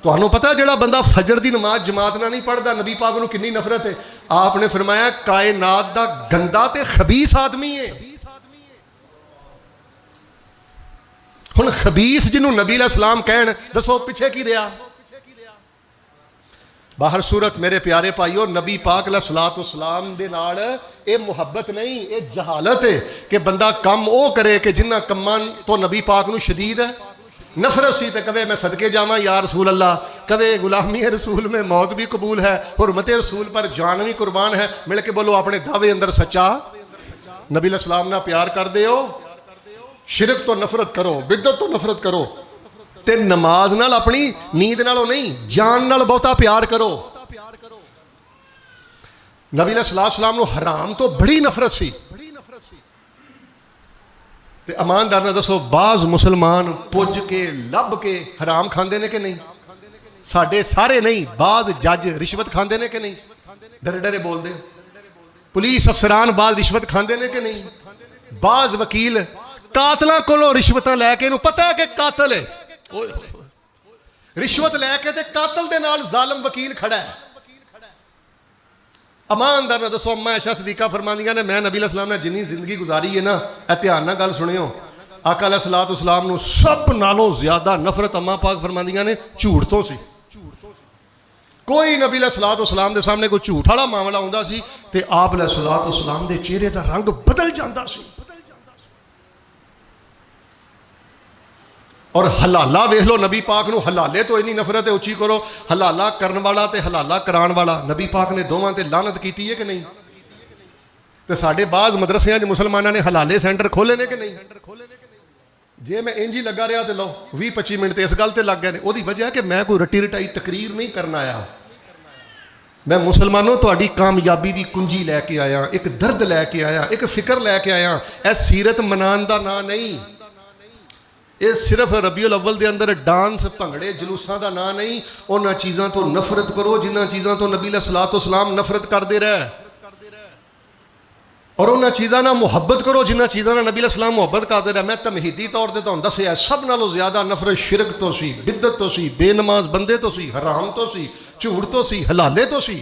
ਤੁਹਾਨੂੰ ਪਤਾ ਜਿਹੜਾ ਬੰਦਾ ਫਜਰ ਦੀ ਨਮਾਜ਼ ਜਮਾਤ ਨਾਲ ਨਹੀਂ ਪੜ੍ਹਦਾ ਨਬੀ ਪਾਕ ਨੂੰ ਕਿੰਨੀ ਨਫ਼ਰਤ ਹੈ। ਆਪ ਨੇ ਫਰਮਾਇਆ ਕਾਇਨਾਤ ਦਾ ਗੰਦਾ ਤੇ ਖਬੀਸ ਆਦਮੀ ਹੈ। ਹੁਣ ਖਬੀਸ ਜਿਹਨੂੰ ਨਬੀ ਅਲੈਹਿਸ ਸਲਾਮ ਕਹਿਣ, ਦੱਸੋ ਪਿੱਛੇ ਕੀ ਰਿਹਾ। ਬਾਹਰ ਸੂਰਤ ਮੇਰੇ ਪਿਆਰੇ ਭਾਈਓ, ਨਬੀ ਪਾਕ ਅਲੈਹਿਸਸਲਾਤੁ ਵਸਸਲਾਮ ਦੇ ਨਾਲ ਇਹ ਮੁਹੱਬਤ ਨਹੀਂ, ਇਹ ਜਹਾਲਤ ਹੈ ਕਿ ਬੰਦਾ ਕੰਮ ਉਹ ਕਰੇ ਕਿ ਜਿਨ੍ਹਾਂ ਕੰਮਾਂ ਤੋਂ ਨਬੀ ਪਾਕ ਨੂੰ ਸ਼ਦੀਦ नफरत सी तो कवे मैं सदके जावा या रसूल अल्लाह, कवे गुलामी रसूल में मौत भी कबूल है, हुर्मत रसूल पर जान भी कुर्बान है। मिल के बोलो अपने दावे अंदर सच्चा नबी अलैहिस्सलाम ना प्यार कर दे हो, शिरक तो नफरत करो, बिदत तो नफरत करो, ते नमाज नाल अपनी नींद नालों नहीं जान नाल बहुता प्यार करो। नबी अलैहिस्सलाम नूं हराम तो बड़ी नफरत सी। ते ईमानदार ने दसो बाज मुसलमान पुज के लभ के हराम खांदे ने कि नहीं? साडे सारे नहीं, बाद जज रिश्वत खांदे ने कि नहीं? डरे डरे बोलते। पुलिस अफसरान बाद रिश्वत खांदे ने कि नहीं? बाज वकील कातलों कोलों रिश्वत लैके इहनूं पता है कि कातल है, रिश्वत लैके ते कातल दे नाल जालिम वकील खड़ा है। ईमानदार ने दसो अम्मा आयशा सदीका फरमांदियां ने मैं नबी अलैहिस्सलाम ने जिन्नी जिंदगी गुजारी है ना, ध्यान नाल गल सुनियो, आका अलैहिस्सलातु वस्सलाम नूं सब नालों ज्यादा नफरत अम्मा पाक फरमांदियां ने झूठ तो सी। कोई नबी अलैहिस्सलातु वस्सलाम दे सामने कोई झूठ वाला मामला आउंदा सी ते आप अलैहिस्सलातु वस्सलाम दे चेहरे दा रंग बदल जांदा सी। और हलाला वेख लो, नबी पाक नूं हलाले तो इन्नी नफरत है, उच्ची करो, हलाला करन वाला ते हलाला कराण वाला नबी पाक ने दोवां ते लानत कीती है कि नहीं? ते साडे बाज़ मदरसियां च मुसलमानां ने हलाले सेंटर खोले ने कि नहीं? जे मैं इंज ही लगा रहा तो लो 20-25 मिनट इस गल ते लग गए ने। ओहदी वजह है कि मैं कोई रट्टी रटाई तकरीर नहीं करना आया, मैं मुसलमानों तुहाडी कामयाबी दी कुंजी लैके आया, एक दर्द लैके आया, एक फिक्र लैके आया। यह सीरत मनान दा नां नहीं, ये सिर्फ रबीउल अव्वल के अंदर डांस भंगड़े जलूसा का ना नहीं। उन्होंने चीज़ों तो नफरत करो जिन्होंने चीज़ों तो नबी अलैहिस्सलातु वस्सलाम नफरत करते रहे, और उन्होंने चीज़ों ना मुहब्बत करो जिन्होंने चीज़ों नबी अलैहिस्सलाम मुहब्बत करते रहे। मैं तमहीदी तौर पर तुहानूं दस्सिया सब नालों ज़्यादा नफरत शिरक तो सी, बिदत तो सी, बेनमाज बंदे तो सी, हराम तो सी, झूठ तो सी, हलाले तो सी।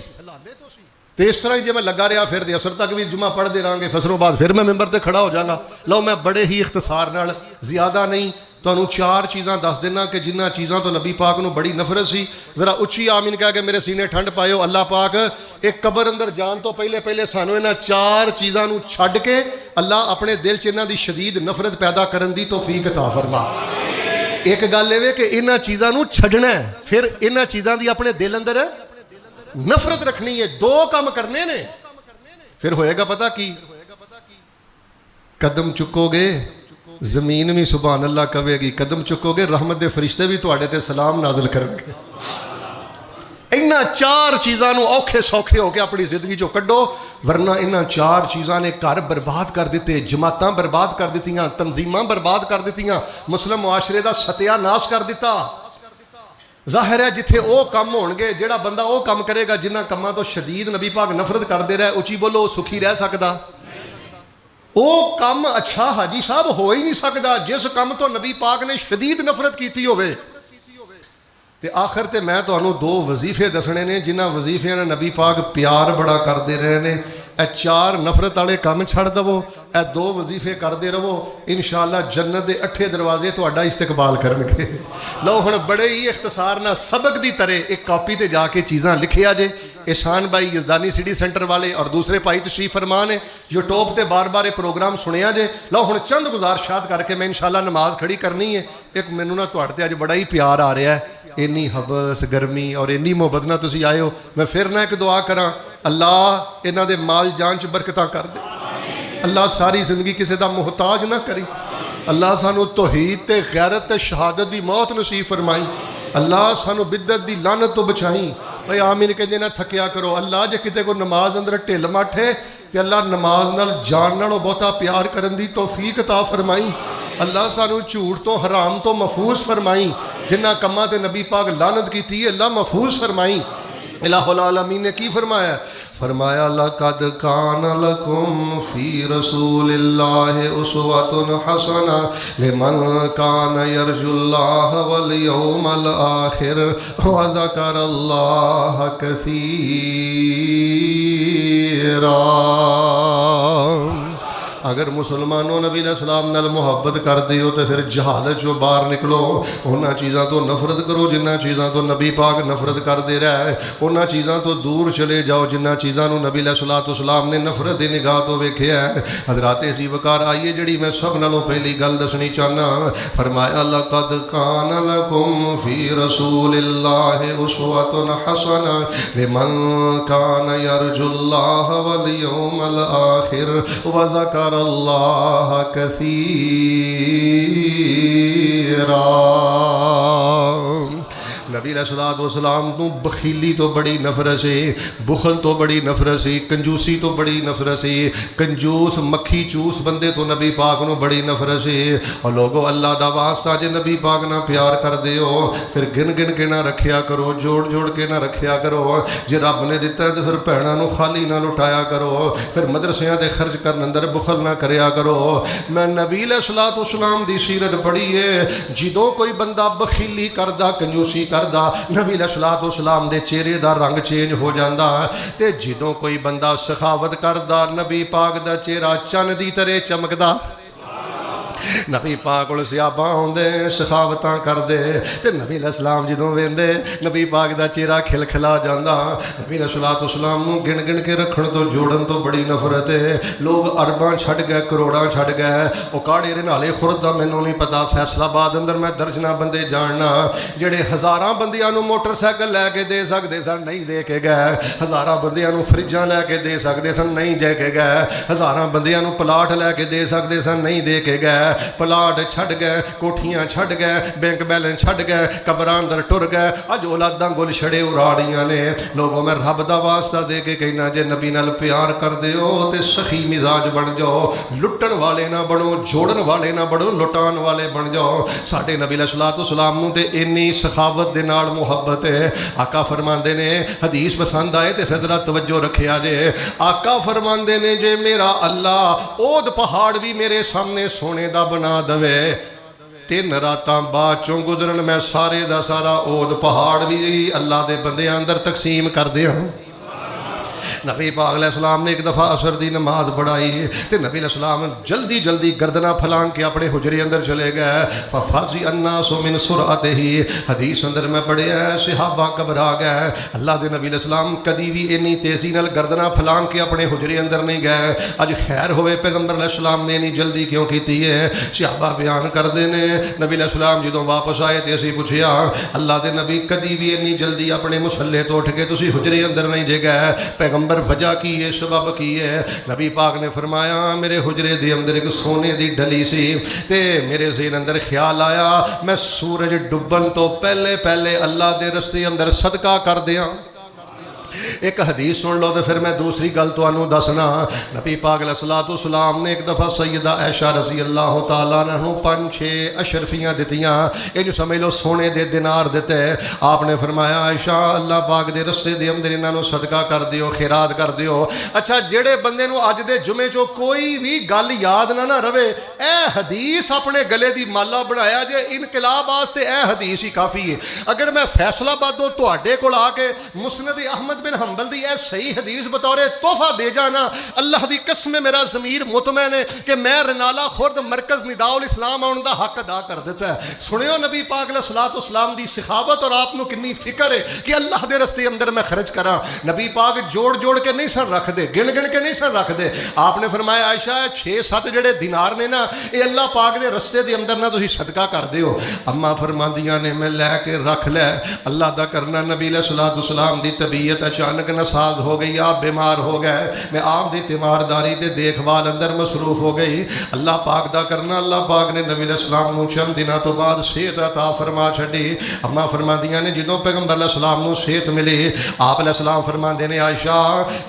तो इस तरह ही जो मैं लगा रहा फिर असर तक भी जुमा पढ़ते रहेंगे, फसलों बाद फिर मैं मैंबर से खड़ा हो जाऊँगा। लो मैं बड़े ही इख्तिसार नाल ज़्यादा नहीं तुहानूं 4 चीज़ां दस देना कि जिन्हां चीज़ों तो नबी पाक नूं बड़ी नफरत सी। जरा उच्ची आमीन कह के मेरे सीने ठंड पायो। अल्लाह पाक एक कबर अंदर जान तो पहले सानूं इन्हां 4 चीज़ों नूं छड्ड के अल्लाह अपने दिल च इन्हां दी शदीद नफरत पैदा करन दी तौफीक अता फरमा। एक गल इह कि इन्हां चीज़ों नूं छड्डना है, फिर इन्हां चीज़ों दी अपने दिल अंदर नफरत रखनी है। 2 काम करने ने, फिर होएगा पता की? कदम चुकोगे जमीन भी सुभान अल्लाह कहेगी, कदम चुकोगे रहमत दे फरिश्ते भी तुहाडे ते सलाम नाज़िल करनगे। इन्हां 4 चीज़ों नूं औखे सौखे होकर अपनी जिंदगी चों कड्डो, वरना इन्हां 4 चीज़ों ने घर बर्बाद कर दिते, जमातां बर्बाद कर दित्तियां, तंजीमां बर्बाद कर दित्तियां, मुस्लिम मुआशरे दा सत्यानाश कर दिता। जाहिर है जिथे वो काम होणगे, जिहड़ा बंदा वो काम करेगा जिन्हां कम्मां तो शदीद नबी पाक नफरत करते रहे, उची बोलो सुखी रह सकदा? वो काम अच्छा हाजी साहब हो ही नहीं सकता जिस काम तो नबी पाक ने शदीद नफरत की होवे। ते आखिर ते मैं तुहानूं 2 वजीफे दसने ने जिन्हां वजीफियां ने नबी पाक प्यार बड़ा करते रहे ने। ए 4 नफरत वाले काम छड़ दवो, ए 2 वजीफे करते रहो, इंशाअल्लाह जन्नत के 8 दरवाजे तुहाडा इस्तकबाल करनगे। लो हुण बड़े ही इख्तिसार नाल सबक दी तरह एक कॉपी ते जाके चीज़ां लिखिया जे। एहसान भाई यज़दानी सिटी सेंटर वाले और दूसरे भाई तशरीफ फरमान है, यूट्यूब पर बार बार प्रोग्राम सुनिया जे। लो हुण चंद गुजारिशात करके मैं इंशाअल्लाह नमाज खड़ी करनी है। एक मैनू ना तुहाडे ते अज बड़ा ही प्यार आ रहा है, इन्नी हवस गर्मी और इन्नी मुहब्बत नाल तुसीं आए हो। मैं फिर ना एक दुआ करा, अल्लाह इन्हां दे माल जान च बरकतां कर दे, अल्लाह सारी जिंदगी किसी का मुहताज ना करी, अल्लाह सानू तौहीद ते गैरत ते शहादत दी मौत नसीब फरमाई, अल्लाह सानू बिदत दी लानत तो बचाई। भाई आमीन कहते ना थकिया करो। अल्लाह जे किते को नमाज अंदर ढिल मठ है तो अल्लाह नमाज नाल जान नालों बहुता प्यार करन दी तौफीक अता फरमाई। अल्लाह सानू झूठ तो हराम तो महफूज फरमाई, जिन्हां कम्मां ते नबी पाक लानत की अल्लाह महफूज फरमाई। इलाहुल आलमीन ने की फरमाया, فرمایا لقد کان لکم فی رسول اللہ اسوۃ حسنہ لمن کان یرجو اللہ والیوم الآخر وذکر اللہ کثیرا۔ اگر مسلمانوں نبی علیہ السلام نال محبت کر دیو تو پھر جہالت جو باہر نکلو، انہاں چیزاں تو نفرت کرو جنہ چیزاں تو نبی پاک نفرت کر دے رہا ہے، انہاں چیزاں تو دور چلے جاؤ جنہ چیزاں نو نبی علیہ السلام نے نفرت دی نگاہ تو ویکھیا ہے۔ حضرات اسی وقار آئیے جڑی میں سب نالوں پہلی گل دسنی چاہنا، فرمایا لقد کان لکم فی رسول اللہ اسوۃ حسنہ لمن کان یرجو اللہ والیوم الآخر وذکر اللہ کثیرا۔ نبی علیہ السلام تو بخیلی تو بڑی نفرت سی، بخل تو بڑی نفرت سی، کنجوسی تو بڑی نفرت سی، کنجوس مکھی چوس بندے تو نبی پاک نو بڑی نفرت سی۔ اور لوگو اللہ دا واسطہ جے نبی پاک نہ پیار کر دیو پھر گن گن کے نہ رکھیا کرو، جوڑ جوڑ کے نہ رکھیا کرو۔ جے رب نے دیتا ہے تو پھر بھیناں نو خالی نہ لٹایا کرو، پھر مدرسیاں دے خرچ کرن اندر بخل نہ کریا کرو۔ میں نبی علیہ السلام دی سیرت پڑھی ہے، جدوں کوئی بندہ بخیلی کردا کنجوسی کردا نبی علیہ السلام دے چہرے دا رنگ چینج ہو جاندا، تے جدوں کوئی بندہ سخاوت کردا نبی پاک دا چہرہ چن دی طرح چمکدا۔ نبی پاک کول صحابہ ہوندے سخاوتاں کردے تے نبی علیہ السلام جدوں ویندے نبی پاک دا چہرہ کھل کھلا جاندا۔ نبی علیہ السلام نو گن گن کے رکھن تو جوڑن تو بڑی نفرت ہے۔ لوگ ارباں چھڈ گئے، کروڑاں چھڈ گئے، او کاڑے رنالے خورد دا مینوں نہیں پتا۔ فیصل آباد اندر میں درجنہ بندے جاننا جڑے ہزاراں بندیاں نو موٹر سائیکل لے کے دے سکدے سن، نہیں دے کے گئے۔ ہزاراں بندیاں نو فریجاں لے کے دے سکدے سن، نہیں دے کے گئے۔ ہزاراں بندیاں نو پلاٹ لے کے دے سکدے سن، نہیں دے کے گئے۔ پلاٹ چھڈ گئے، کوٹھیاں چھڈ گئے، بینک بیلنس چھڈ گئے، قبراں اندر ٹر گئے، اج اولاداں گل چھڑے اڑاڑیاں نے۔ لوگوں میں رب دا واسطہ دے کے کہنا جے نبی نال پیار کر دیو تے سخی مزاج بن جاؤ، لٹن والے نہ بنو، جوڑن والے نہ بنو، لٹان والے بن جاؤ۔ ساڈے نبی علیہ السلام نو تے انی سخاوت دے نال محبت ہے۔ آقا فرماندے نے حدیث پسند آئے تے فضرا توجہ رکھیا جے، آقا فرماندے نے جے میرا اللہ اود پہاڑ بھی میرے سامنے سونے دا بنا دوے، 3 راتاں بعد چوں گزرن میں سارے دا سارا اود پہاڑ بھی اللہ دے بندے اندر تقسیم کر دیاں۔ نبی پاک علیہ السلام نے ایک دفعہ عصر دی نماز پڑھائی تے نبی علیہ السلام جلدی جلدی گردنہ پھلانگ کے اپنے حجرے اندر چلے گئے۔ ففزع الناس من سرعتہ، حدیث اندر میں پڑھے ہیں صحابہ گھبرا گئے۔ اللہ دے نبی علیہ السلام کدی بھی اتنی تیزی نال گردنہ پھلانگ کے اپنے حجرے اندر نہیں گئے۔ اج خیر ہوئے پیغمبر علیہ السلام نے اتنی جلدی کیوں کیتی ہے؟ صحابہ بیان کردے نے نبی علیہ السلام جدوں واپس آئے تے اسی پوچھیا اللہ دے نبی کدی بھی اتنی جلدی اپنے مصلے تو اٹھ کے تسی حجرے اندر نہیں جے گئے؟ پیغمبر وجہ کی ہے، سبب کی ہے؟ نبی پاک نے فرمایا میرے حجرے دے اندر ایک سونے دی ڈلی سی تے میرے ذہن اندر خیال آیا میں سورج ڈبن تو پہلے پہلے اللہ دے رستے اندر صدقہ کر دیاں۔ ایک حدیث سن لو تو پھر میں دوسری گل تانوں دسنا۔ نبی پاک علیہ السلام نے ایک دفعہ سیدہ عائشہ رضی اللہ تعالیٰ عنہ 5-6 اشرفیاں دتیاں، یہ جو سمجھ لو سونے دے دینار دیتے۔ آپ نے فرمایا عائشہ اللہ پاک دے رستے دے اندر انہاں نو صدقہ کر دیو، خیرات کر دیو۔ اچھا جڑے بندے نو اج دے جمعے چو کوئی بھی گل یاد نہ رہے، اے حدیث اپنے گلے دی مالا بنایا جے، انقلاب واسطے اے حدیث ہی کافی ہے۔ اگر میں فیصل آبادوں تواڈے کول آ کے مسند احمد بن حنبل دی اے صحیح حدیث بطور تحفہ دے جانا، اللہ دی قسم میرا ضمیر مطمئن ہے کہ میں رنالا خورد مرکز نداء الاسلام آن دا حق ادا کر دیتا ہے۔ سنیو نبی پاک علیہ السلام دی سخاوت اور آپ نو کنی فکر ہے کہ اللہ دے رستے اندر میں خرچ کراں۔ نبی پاک جوڑ جوڑ کے نہیں سن رکھ دے، گن گن کے نہیں سن رکھ دے۔ آپ نے فرمایا عائشہ 6-7 جڑے دینار نے نا اے اللہ پاک دے رستے دے اندر نہ تسی صدقہ کر دیو۔ اما فرماندیاں نے میں لے کے رکھ لے، اللہ دا کرنا نبی علیہ السلام دی طبیعت اچانک نساز ہو گئی، آپ بیمار ہو گئے، میں آپ دی تیمارداری تے دیکھ بھال اندر مصروف ہو گئی۔ اللہ پاک دا کرنا اللہ پاک نے نبی علیہ السلام نو چند دنوں تو بعد صحت عطا فرما چھڈی۔ اما فرماندیاں نے جدوں پیغمبر علیہ السلام نو صحت ملی، آپ علیہ السلام فرماندے نے عائشہ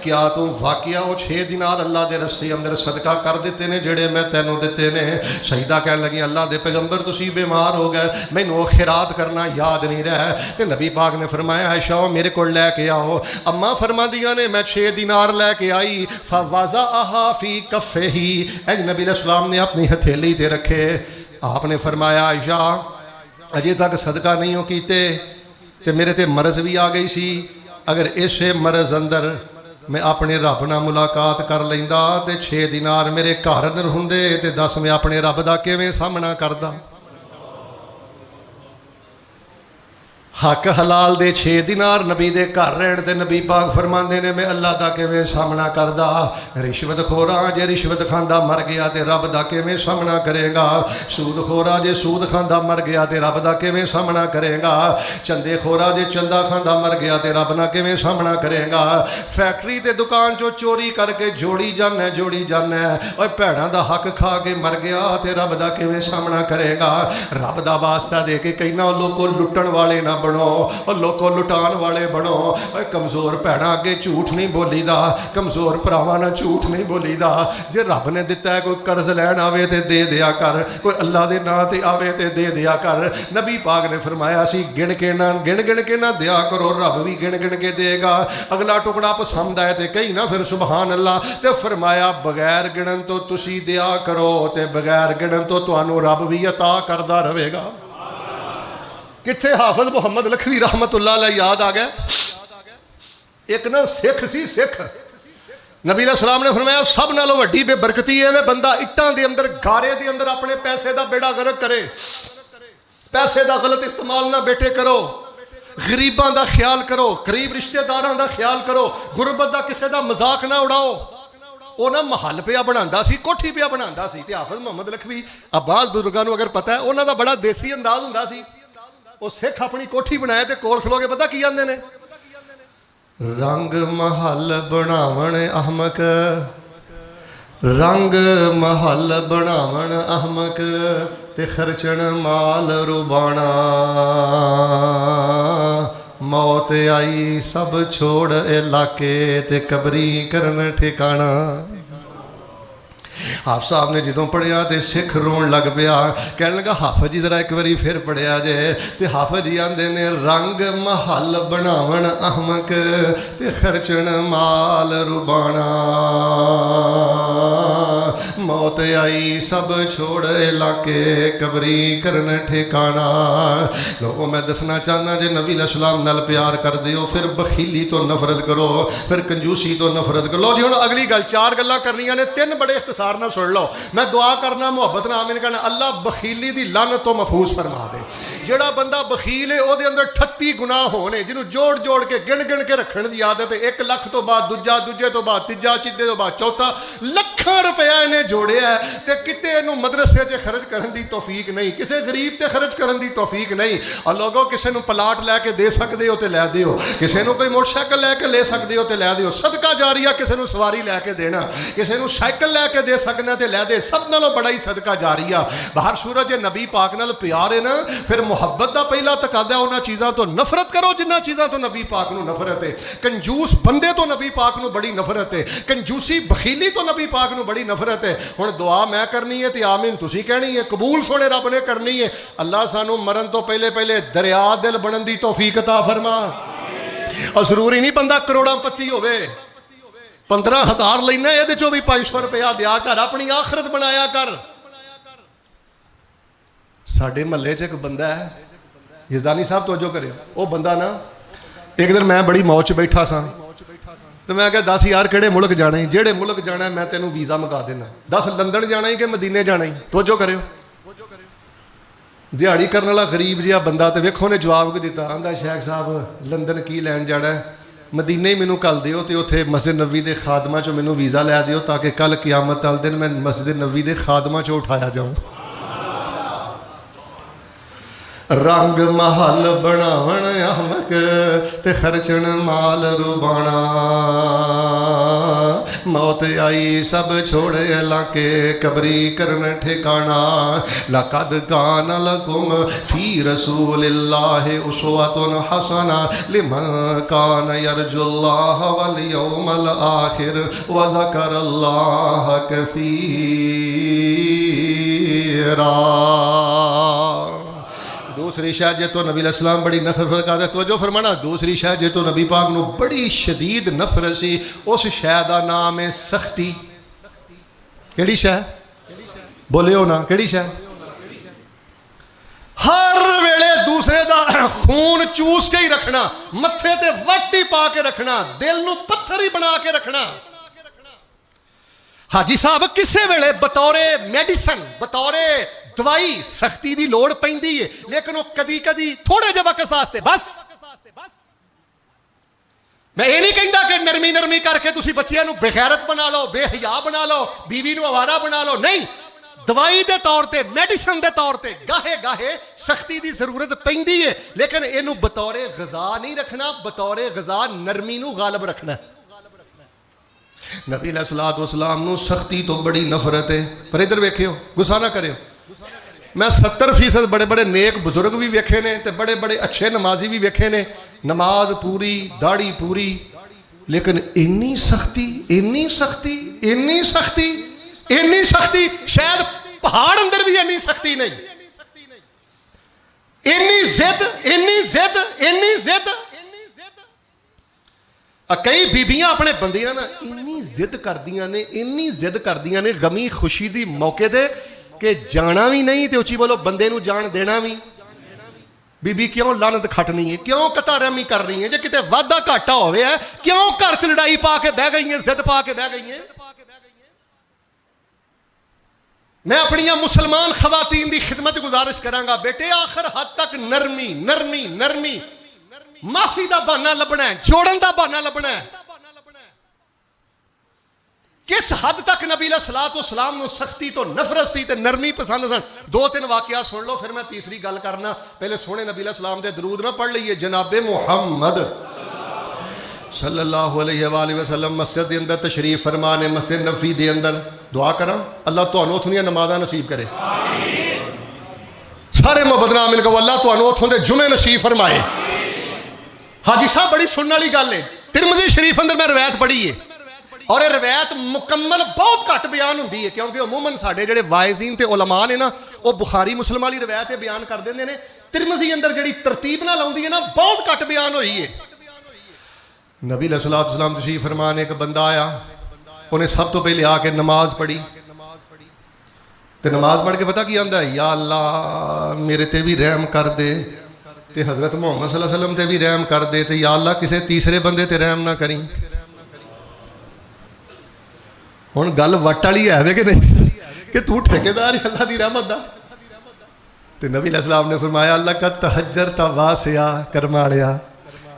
کیا تو واقعہ وہ 6 دینار اللہ دے رستے اندر صدقہ کر دیتے نے جڑے میں تینوں دیتے نے؟ سجدہ کہن لگی اللہ دے پیغمبر تسی بیمار ہو گئے، مینوں خیرات کرنا یاد نہیں رہا۔ تے نبی پاک نے فرمایا عائشہ میرے کول لے کے آؤ۔ अम्मा फरमादियां ने मैं 6 दिनार लैके आई फवज़अहा फी कफ़्फ़िही नबी अलैहिस्सलाम ने अपनी हथेली ते रखे। आपने फरमाया आयशा अजे तक सदका नहीं हो कीते ते मेरे ते मरज़ भी आ गई सी, अगर इसे मरज़ अंदर मैं अपने रब नाल मुलाकात कर लैंदा ते 6 दिनार मेरे घर अंदर हुंदे ते दस मैं अपने रब दा किवें सामना करदा। हक हलाल दे 6 दिनार नबी दे घर रहन ते नबी पाक फरमांदे ने मैं अल्लाह दा किवें सामना करदा। रिश्वत खोरा जे रिश्वत खांदा मर गया ते रब दा किवें सामना करेगा। सूद खोरा जे सूद खांदा मर गया ते रब दा किवें सामना करेगा। चंदे खोरा जे चंदा खांदा मर गया ते रब नाल किवें सामना करेगा। फैक्ट्री ते दुकान चो चोरी करके जोड़ी जाना ओए भैणां दा हक खा के मर गया ते रब दा किवें सामना करेगा। रब दा वास्ता दे के कहना लोगों लुटण वाले ना बनो और लोगों लुटान वाले बनो। कमज़ोर भैणा अगे झूठ नहीं बोलीदा, कमज़ोर भरावां नाल झूठ नहीं बोलीदा। जे रब ने दिता है कोई कर्ज लैन आवे ते दे दिया कर, कोई अल्लाह दे नां ते आवे ते दे दिया कर। नबी पाक ने फरमाया सी गिन गिन के ना दिया करो, रब भी गिन गिन के देगा। अगला टुकड़ा पसंद आए ते कही ना फिर सुबहान अल्लाह। ते फरमाया बगैर गिनन तो तुसी दिया करो ते बगैर गिनन तो तुहानू रब भी अता करदा रहेगा। किथे हाफिज मुहम्मद लखवी रहमतुल्लाह अलैह याद आ गया। एक ना सिख सी सिख, नबी अलैहिस्सलाम ने फरमाया सब नालों वड्डी बेबरकती है वे बंदा इट्टां दे अंदर गारे दे अंदर अपने पैसे दा बेड़ा गर्क करे। पैसे दा गलत इस्तेमाल ना बेटे करो, गरीबां दा ख्याल करो, गरीब रिश्तेदारां दा ख्याल करो, गुरबत दा किसे दा मजाक ना उड़ाओ। वो ना महल पिया बनांदा सी, कोठी पिया बनांदा सी। ते हाफिज मुहम्मद लखवी अब्बास बुजुर्गां नूं अगर पता है उन्हां दा बड़ा देसी अंदाज हुंदा सी। वो सिख अपनी कोठी बनाए ते कोल खलो के पता की आंदे ने रंग महल बनावण अहमक, रंग महल बनावण अहमक ते खर्चण माल रुबाना। मौत आई सब छोड़ इलाके ते कबरी करन ठिकाना। हाफ साहब ने जो पढ़िया तो सिख रोन लग पिया, कहने लगा हाफिज जी जरा एक बारी फिर पढ़िया जे। तो हाफिज जी आंदे ने रंग महल बनावण अहमक ते खर्चण माल रुबाना। मौत आई सब छोड़ इलाके कबरी करन ठिकाना। लोगों मैं दसना चाहना जे नबी अलैहिस्सलाम नाल प्यार कर दिओ फिर बखीली तो नफरत करो, फिर कंजूसी तो नफरत करो। लो जी हुण अगली गल, 4 गल्लां करनियां ने, 3 बड़े इख्तिसार नाल सुन लो। मैं दुआ करना मुहब्बत नाल आमीन कहना अल्लाह बखीली दी लानत तो महफूज फरमा दे। जेड़ा बंदा बखील है ਉਹਦੇ अंदर 38 गुनाह होने, जिन्हों जोड़ जोड़ के गिन गिन के रखने की आदत है। 1 ਲੱਖ तो बाद दूजा, दूजे तो बाद तीजा, तीजे तो बाद चौथा, ਲੱਖਾਂ रुपया इन्हें जोड़िया तो किते इनू मदरसे च खर्च करने की तौफीक नहीं, किसी गरीब ते खर्च करने की तौफीक नहीं। और लोगों किसी को प्लाट लैके दे सकते हो तो लै दिओ, किसी को कोई मोटरसाइकिल लैके ले सकते हो तो लै दिओ। सदका जारिया किसी को सवारी लैके देना, किसी को साइकिल लैके दे सकना तो लै दे, सब नालों बड़ा ही सदका जारिया। बाहर सूरज जे नबी पाक नाल प्यार है ना, फिर मुहब्बत का पहला तकादा उन्होंने चीज़ों तो नफरत करो जिन्होंने चीज़ों तो नबी पाक को नफरत है। कंजूस बंदे तो नबी पाक को बड़ी नफरत है, कंजूसी बखीली तो नबी पाक को बड़ी नफरत है। हुण दुआ मैं करनी है तो आमीन तुसी कहनी है, कबूल सोने रब ने करनी है। अल्लाह सानू मरन तो पहले पहले दरिया दिल बनन दी तौफीक अता फरमा। और जरूरी नहीं बंदा करोड़ापति होवे, 15,000 लेना ये चो भी 500 रुपया दिया कर, अपनी आखरत बनाया कर। साडे महल्ले च एक बंदा है, यजदानी साहब तवज्जो करियो, वो बंदा ना एक दिन मैं बड़ी मौज बैठा सा तो मैं क्या 10 यार किहड़े मुल्क जाना ही, जेड़े मुल्क जाना मैं तेनों वीज़ा मंगा देना। 10 लंदन जाना ही कि मदीने जाना ही, तवज्जो करियो। दिहाड़ी करने वाला गरीब जिहा बंदा तो वेखो ने जवाब की दिता, आंदा शेख साहब लंदन की लैन जाना है, मदीने ही मैनू कल दिओ तो उत्थे मस्जिद नबी के खादमा चो मैनू वीज़ा लै दिओ ताकि कल कियामत वाले दिन मैं मस्जिद नबी के खादमा चो उठाया जाऊँ। रंग महल बनावण अहमक ते खर्चण माल रुबाना। मौत आई सब छोड़ इलाके कबरी करन ठिकाना। लक़द कान लकुम फी रसूलिल्लाहि उस्वतुन हसना लिमन कान यरजुल्लाह वल यौमल आखिर व ज़करल्लाह कसीरा। دوسری شے جے تو نبی علیہ السلام بڑی نفرت کرتے توجہ فرمانا دوسری شے جے تو نبی پاک نو بڑی شدید نفرت سی اس شے دا نام ہے سختی کیڑی شے بولیو نا کیڑی شے ہر ویلے دوسرے دا خون چوس کے ہی رکھنا متھے تے وٹی پا کے رکھنا دل نو پتھر ہی بنا کے رکھنا حاجی صاحب کسے ویلے بطور میڈیسن بطور دوائی سختی دی لوڑ پیندی ہے لیکن وہ کدی کدی تھوڑے جے وقت واسطے بس میں یہ نہیں کہندا کہ نرمی نرمی کر کے تسی بچیاں نو بے غیرت بنا لو بے حیا بنا لو بیوی نو آوارہ بنا لو نہیں دوائی دے طور تے میڈیسن دے طور تے گاہے گاہے سختی دی ضرورت پیندی ہے لیکن اینو بطور غذا نہیں رکھنا بطور غذا نرمی نو غالب رکھنا نبی علیہ الصلوۃ والسلام نو سختی تو بڑی نفرت ہے پر ادھر ویکھیو غصہ نہ کریو میں 70% بڑے بڑے نیک بزرگ بھی ویکھے نے تے بڑے بڑے اچھے نمازی بھی ویکھے نے نماز پوری داڑھی پوری لیکن انی سختی شاید پہاڑ اندر بھی انی سختی نہیں انی زد کئی بیبیاں اپنے بندیاں نا انی زد کردیاں نے غمی خوشی دی موقع دے کہ جانا بھی نہیں تے اچھی بولو بندے نو جان دینا بھی بی بی کیوں لعنت کھٹنی ہے کیوں قطع رحمی کر رہی ہیں جے کتے وعدہ گھاٹا ہوئے ہے کیوں گھر چ لڑائی پا کے بہ گئی ہیں زد پا کے بہ گئی ہیں میں اپنی مسلمان خواتین دی خدمت گزارش کرانگا بیٹے آخر حد تک نرمی معافی دا بہانہ لبنا ہے جوڑن دا بہانہ لبنا ہے کس حد تک نبی علیہ الصلوۃ والسلام نو سختی تو نفرت سی تے نرمی پسند سن 2-3 واقعات سن لو پھر میں تیسری گل کرنا پہلے سونے نبی علیہ السلام دے درود نہ پڑھ لئیے جناب محمد صلی اللہ علیہ وآلہ وسلم مسجد دے اندر تشریف فرمانے مسجد نبوی دے اندر دعا کراں اللہ تانوں اتھوں نمازاں نصیب کرے سارے محبت نال مل کے اللہ تانوں اتھوں دے جمعے نصیب فرمائے حاجی صاحب بڑی سننے والی گل ہے ترمذی شریف اندر میں روایت پڑھی ہے اور یہ روایت مکمل بہت گھٹ بیان ہوندی ہے کیونکہ عموماً ساڈے جڑے واعظین تے علماء نے نا وہ بخاری مسلم والی روایت بیان کر دیندے نے ترمذی اندر جڑی ترتیب نال آوندی ہے نا بہت گھٹ بیان ہوئی ہے نبی علیہ الصلوۃ والسلام تشریف فرمانے ایک بندہ آیا انہیں سب تو پہلے آ کے نماز پڑھی تے نماز پڑھ کے پتہ کی آندا ہے یا اللہ میرے تے بھی رحم کر دے تے حضرت محمد صلی اللہ علیہ وسلم تے بھی رحم کر دے تے یا اللہ کسے تیسرے بندے تے رحم نہ کریں ہن گل وٹ والی ہے کہ نہیں کہ تو ٹھیکیدار اللہ دی رحمت دا تے نبی علیہ السلام نے فرمایا اللہ کا تہجرت واسعہ کرم والیا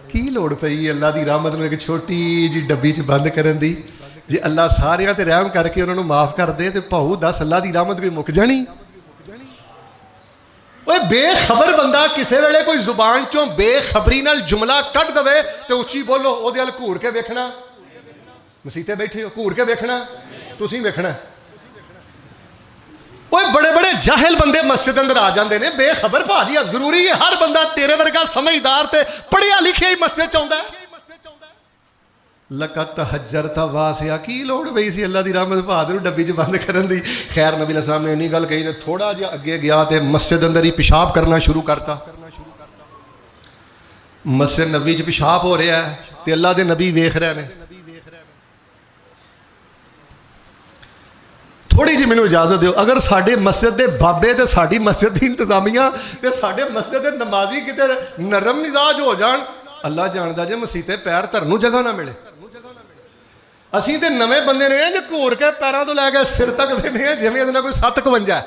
کی لوڑ پئی اللہ دی رحمت نو ایک چھوٹی جی ڈبی چ بند کرن دی جی اللہ ساریاں تے رحم کر کے انہاں نو معاف کر دے تے بھاؤ دس اللہ دی رحمت کوئی مک جانی اوے بے خبر بندہ کسے ویلے کوئی زبان چوں بے خبری نال جملہ کٹ دے تے اچھی بولو او دے ال گھور کے ویکھنا مسیتے بیٹھے ہو گھور کے ویکھنا تسی ویکھنا اوے بڑے بڑے جاہل بندے مسجد اندر آ جاندے نے بے خبر بھا جی ضروری ہے ہر بندہ تیرے ورگا سمجھدار تے پڑھیا لکھیا ہی مسجد چ آندا ہے لقد تہجرت واسعہ کی لوڑ پئی سی اللہ دی رحمت بہادر ڈبی چ بند کرن دی خیر نبی علیہ السلام نے انہی گل کہی تے تھوڑا جہا اگے گیا تے مسجد اندر ہی پیشاب کرنا شروع کرتا مسجد نبوی چ پیشاب ہو رہا ہے تے اللہ دے نبی ویکھ رہے نے تھوڑی جی مینوں اجازت دیو اگر ساڈے مسجد دے بابے تے ساڈی مسجد دی انتظامیہ تے ساڈے مسجد دے نمازی کتے نرم مزاج ہو جان اللہ جاندا جے مسیتے پیر دھرن نوں جگہ نہ ملے اسی تے نویں بندے نے جو گھور کے پیراں تو لے کے سر تک دے نے جویں ادنا کوئی 57 ہے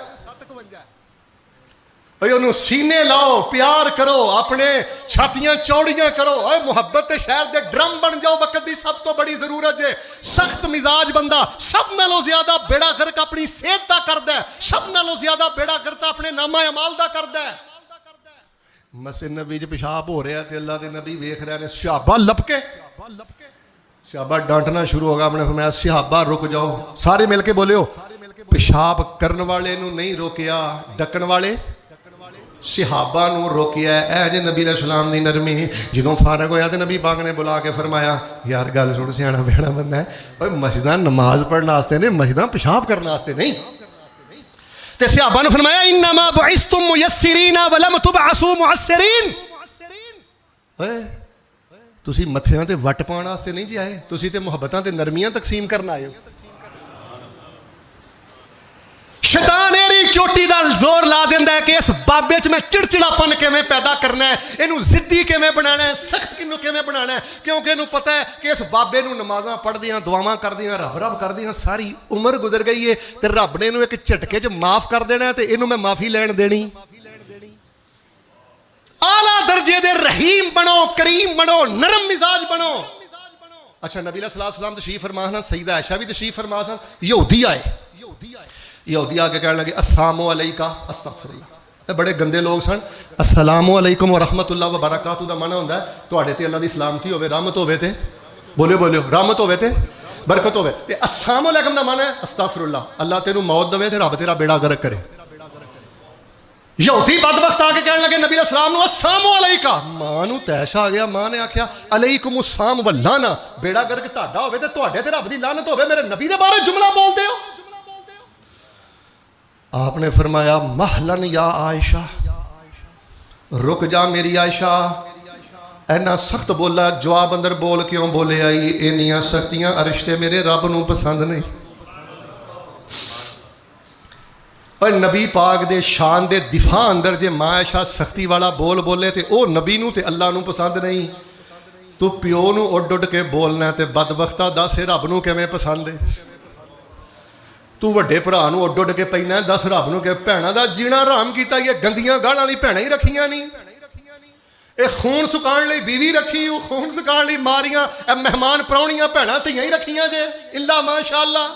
بھئی انہوں سینے لاؤ پیار کرو اپنے چھاتیاں چوڑیاں کرو اے محبت تے شہر دے ڈرم بن جاؤ وقت دی سب تو بڑی ضرورت ہے سخت مزاج بندہ سب نالوں زیادہ بیڑا گرک اپنی صحت دا کردا ہے سب نالوں زیادہ بیڑا گرک اپنے نامہ اعمال دا کردا ہے مسجد نبی چ پیشاب ہو رہا تے اللہ دے نبی ویکھ رہے نے صحابہ لپ کے صحابہ ڈانٹنا شروع ہوگا اپنے فرمایا صحابہ رک جاؤ سارے مل کے بولے ہو پیشاب کرن والے نو نہیں روکیا ڈکن والے صحابہ نو روکیا ہے اے جے نبی علیہ السلام دی نرمی جدوں فارغ ہویا تے نبی پاک نے بلا کے فرمایا یار گل سن سیاںا بیڑا بندہ ہے اوے مسجداں نماز پڑھن واسطے نے مسجداں پیشاب کرن واسطے نہیں تے صحابہ نے فرمایا انما بعثتم میسرین ولم تبعثوا معسرین. تسی متھیاں تے وٹ پاؤن واسطے نہیں جی آئے, تسی تے محبتاں تے نرمیاں تقسیم کرنا آئے ہو. شیطان ایری چوٹی دا زور لا دیندا ہے کہ اس بابے چ میں چڑچڑاپن کیویں پیدا کرنا ہے, اینو ضدی کیویں بنانا ہے, سخت کیویں بنانا ہے, کیونکہ اینو پتہ ہے کہ اس بابے نو نمازاں پڑھدیاں دعاواں کردیاں رب رب کردیاں ساری عمر گزر گئی ہے تے رب نے اینو ایک جھٹکے چ معاف کر دینا ہے تے اینو میں معافی لین دینی. اعلیٰ درجے دے رحیم بنو, کریم بنو, نرم مزاج بنو. اچھا نبی علیہ السلام تشریف فرما سن, سیدہ عائشہ بھی تشریف فرما سن. یہودی آئے, یہودی آ کے کہنے لگے السلام علیکہ استغفر اللہ. بڑے گندے لوگ سن. السلام علیکم ورحمۃ اللہ وبرکاتہ دا معنی ہوندا ہے تواڈے تے اللہ دی سلامتی ہوے, رحمت ہوے تے بولیو رحمت ہوے تے برکت ہوے. تے السلام علیکم دا معنی ہے استغفر اللہ, اللہ تینوں موت دے تے رب تیرا بیڑا غرق کرے. یہودی بدبخت آ کے کہنے لگے نبی علیہ السلام نو السلام علیکہ. ماں نو تیش آ گیا, ماں نے آکھیا علیکم السلام واللعنہ, بیڑا غرق تہاڈا ہوے تے تواڈے تے رب دی لعنت ہوے, میرے نبی دے بارے جملہ بولدے ہو. آپ نے فرمایا محلن یا عائشہ, رک جا میری عائشہ. اینا سخت بولا, جواب اندر بول کیوں بولے آئی, اینیاں سختیاں عرش تے میرے رب نو پسند نہیں. اور نبی پاک دے شان دے دفاع اندر جے ماں عائشہ سختی والا بول بولے تے او نبی نو تے اللہ نو پسند نہیں. تو پیو نو اڈ اڈ کے بولنا تے بدبختہ دس رب نو کیویں پسند ہے. تو وڈے بھرا نو اڈ اڈ کے پینا, دس رب نو کہ بھیناں دا جینا حرام کیتا, یہ گندیاں گالاں والی بھیناں ہی رکھیاں نہیں. اے خون سکان لئی بیوی رکھی, او خون سکان لئی ماریاں, اے مہمان پراؤنیاں بھیناں تھیاں ہی رکھیاں جے الا ماشاءاللہ.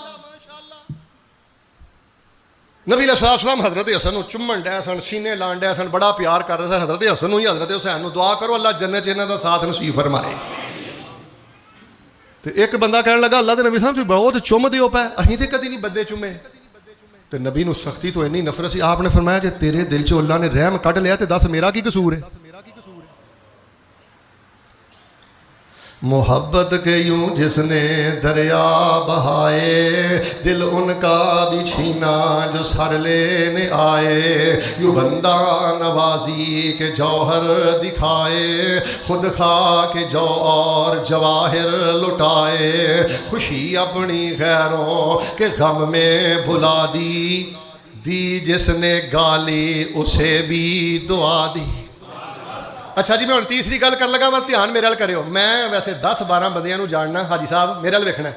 نبی علیہ السلام حضرت حسن نو چمن ڈے سن, سینے لان ڈے سن, بڑا پیار کر رہے سن حضرت حسن نو ہی. حضرت حسین نو دعا کرو اللہ جنت انہاں دا ساتھ نصیب فرمائے. تے ایک بندہ کہنے لگا اللہ دے نبی صاحب تسی بہت چم دیو پے, اہیں تے کدی نہیں بدے چومے. تے نبی نو سختی تو اتنی نفرت سی, آپ نے فرمایا جے تیرے دل چ اللہ نے رحم کڈ لیا تے دس میرا کی قصور ہے. محبت کے یوں جس نے دریا بہائے, دل ان کا بھی چھینا جو سر لینے آئے. یوں بندہ نوازی کے جوہر دکھائے, خود خواہ کے جو اور جواہر لٹائے. خوشی اپنی غیروں کے غم میں بھلا دی جس نے گالی اسے بھی دعا دی. اچھا جی میں ہوں تیسری گل کر لگا, میں دھیان میرے ال کریو. میں ویسے 10-12 بندیاں نو جاننا, حاجی صاحب میرے ال ویکھنا,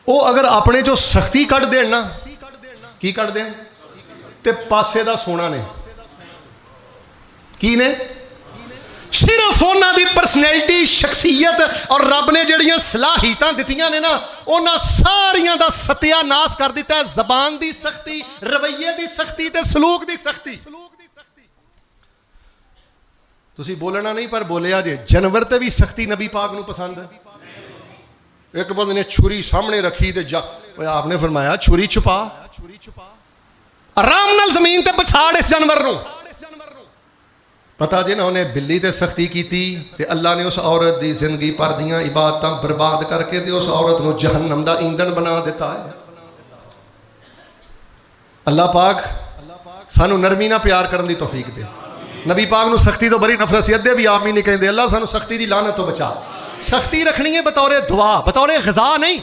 وہ اگر اپنے جو سختی کٹ دین نا, کی کٹ دین تے پاسے دا سونا نے کی نے, صرف انہاں دی پرسنالٹی, شخصیت اور رب نے جڑیاں صلاحیتاں دتیاں نے نا, انہاں ساریاں دا ستیا ناس کر دیتا ہے. زبان دی سختی, رویے دی سختی تے سلوک دی سختی. تسی بولنا نہیں پر بولیا جے. جانور تے بھی سختی نبی پاک نو پسند ہے. ایک بندے نے چھری سامنے رکھی تے آپ نے فرمایا چھری چھپا, آرام نال زمین تے پچھاڑ اس جانور نو. پتا جی نا انہیں بلی تے سختی کیتی تے اللہ نے اس عورت دی زندگی پر دیاں عبادتاں برباد کر کے تے اس عورت نو جہنم دا ایندھن بنا دیتا ہے. اللہ پاک سانو نرمی نہ پیار کرن دی توفیق دے. نبی پاک نو سختی تو بڑی نفرت سی, ادھے بھی آمین نہیں کہندے. اللہ سانو سختی دی لعنت تو بچا. سختی رکھنی ہے بطور دعا, بطور غذا نہیں.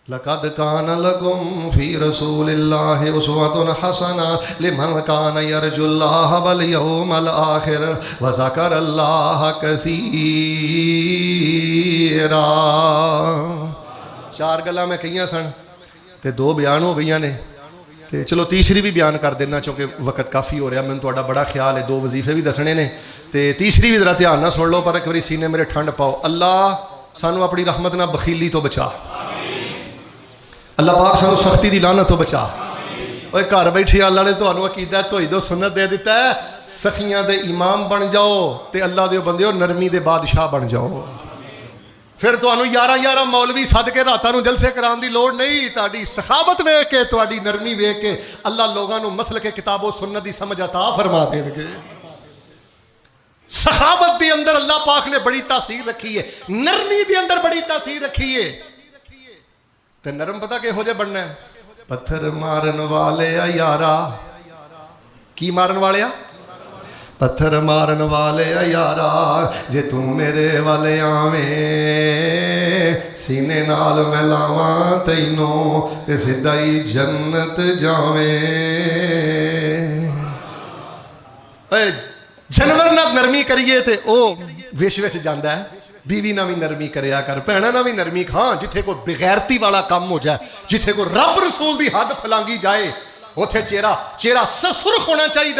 لقد کان لکم فی رسول اللہ اسوۃ حسنہ لمن کان یرجو اللہ والیوم الآخر وذکر اللہ کثیرا. 4 گلاں میں کہیاں سن تے 2 بیان ہو گئیاں نے. چلو تیسری بھی بیان کر دینا چونکہ وقت کافی ہو رہا. میں تہاڈا بڑا خیال ہے, 2 وظیفے بھی دسنے نے تے تیسری بھی ذرا دھیان نہ سن لو, پر ایک باری سینے میرے ٹھنڈ پاؤ. اللہ سانو اپنی رحمت نہ بخیلی تو بچا. اللہ پاک سانو سختی دی لعنت تو بچا. اوے گھر بیٹھے اللہ نے تانوں عقیدہ توحید و سنت دے دیتا ہے, سخیاں دے امام بن جاؤ تے اللہ دے بندیو نرمی دے بادشاہ بن جاؤ. پھر تانوں 11 مولوی سد کے راتاں نو جلسے کران دی لوڑ نہیں. تہاڈی سخاوت ویکھ کے, تہاڈی نرمی ویکھ کے اللہ لوگاں نو مسلک کتاب و سنت دی سمجھ عطا فرما دے گے. سخاوت دے اندر اللہ پاک نے بڑی تاثیر رکھی ہے, نرمی دے اندر بڑی تاثیر رکھی ہے. تے نرم پتہ کہو جے بننا ہے, पत्थर मारन वाले आ यारा, की मारन वाले आ? पत्थर मारन वाले आ यारा, जे तू मेरे वाले आवे सीने नाल मैं लावा तैनू ते सीधा ही जन्नत जावे। जानवर ना नरमी करिए ते ओ विश विश जाता है। बीवी ना भी नरमी करया कर, भैणा ना भी नरमी। हाँ, जिथे कोई बेगैरती वाला काम हो जाए, जिथे कोई रब रसूल की हद फलांगी जाए, उथे चेहरा सुरख होना चाहिए।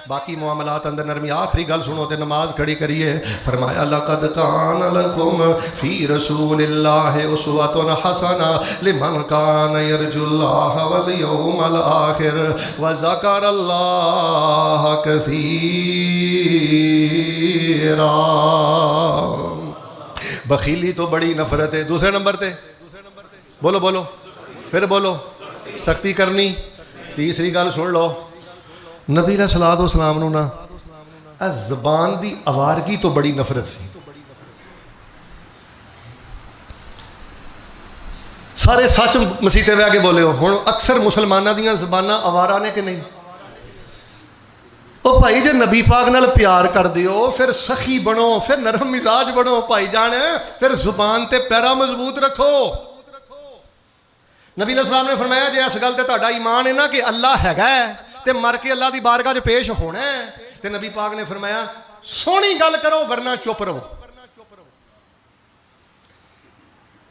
बाकी मुआमलात अंदर नरमी। आखिरी गल सुनो ते नमाज खड़ी करिए। फरमाया लक़द कान लकुम फ़ी रसूलिल्लाहि उस्वतुन हसना लिमन कान यरजुल्लाह वल यौमल आखिर व ज़करल्लाह कसीरा। बखीली तो बड़ी नफरत है। दूसरे नंबर पे बोलो बोलो, फिर बोलो, सख्ती करनी। तीसरी गल सुन लो, नबी सलात व सलाम नू ना ज़बान दी आवारगी तो बड़ी नफरत सी। सारे सच मसीते बह के बोले हो। हुण अक्सर मुसलमानां दीयां ज़बानां आवारा ने कि नहीं? ओ भाई जे नबी पाक नाल प्यार कर दियो फिर सखी बनो, फिर नरम मिजाज बनो भाई जान, फिर जुबान ते पैरा मजबूत रखो। नबी सलाम ने फरमाया जे इस गल ते तुहाडा ईमान है ना कि अल्लाह हैगा ते मर के अल्लाह दी बारगाह च पेश होना है, ते नबी पाक ने फरमाया सोहनी गल करो वरना चुप रहो।